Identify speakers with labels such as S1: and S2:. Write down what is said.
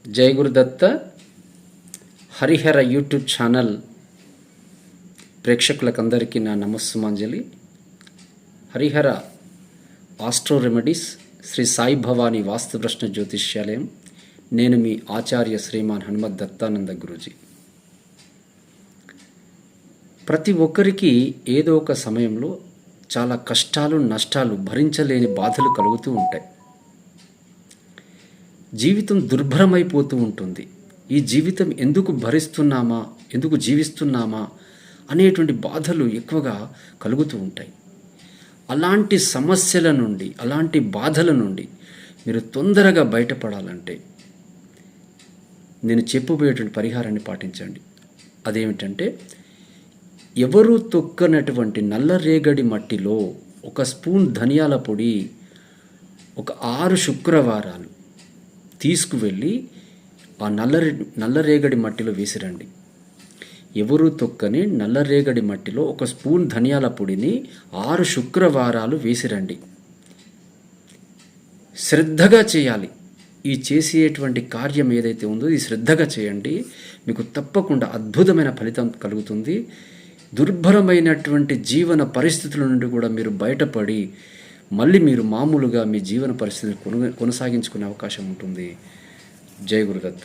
S1: జై Gurudatta Harihara YouTube channel ప్రేక్షకులకందరికీ నా నమస్సుమాంజలి. Harihara astro remedies Shri Sai Bhavani వాస్తు ప్రశ్న జ్యోతిష్యాలయం. నేను మీ ఆచార్య శ్రీమాన్ హనుమత్ దత్తానంద గురూజీ. ప్రతి ఒక్కరికి ఏదో ఒక సమయంలో చాలా కష్టాలు, నష్టాలు, భరించలేని బాధలు కలుగుతూ ఉంటాయి. జీవితం దుర్భరమైపోతూ ఉంటుంది. ఈ జీవితం ఎందుకు భరిస్తున్నామా, ఎందుకు జీవిస్తున్నామా అనేటువంటి బాధలు ఎక్కువగా కలుగుతూ ఉంటాయి. అలాంటి సమస్యల నుండి, అలాంటి బాధల నుండి మీరు తొందరగా బయటపడాలంటే నేను చెప్పబోయేటువంటి పరిహారాన్ని పాటించండి. అదేమిటంటే, ఎవరు తొక్కనటువంటి నల్లరేగడి మట్టిలో 1 స్పూన్ ధనియాల పొడి, ఒక 6 శుక్రవారాలు తీసుకువెళ్ళి ఆ నల్లరేగడి మట్టిలో వేసిరండి. ఎవరు తొక్కని నల్లరేగడి మట్టిలో 1 స్పూన్ ధనియాల పొడిని 6 శుక్రవారాలు వేసిరండి. శ్రద్ధగా చేయాలి. ఈ చేసేటువంటి కార్యం ఏదైతే ఉందో ఇది శ్రద్ధగా చేయండి. మీకు తప్పకుండా అద్భుతమైన ఫలితం కలుగుతుంది. దుర్భరమైనటువంటి జీవన పరిస్థితుల నుండి కూడా మీరు బయటపడి మళ్ళీ మీరు మామూలుగా మీ జీవన పరిస్థితిని కొనసాగించుకునే అవకాశం ఉంటుంది. జై గురుదత్త.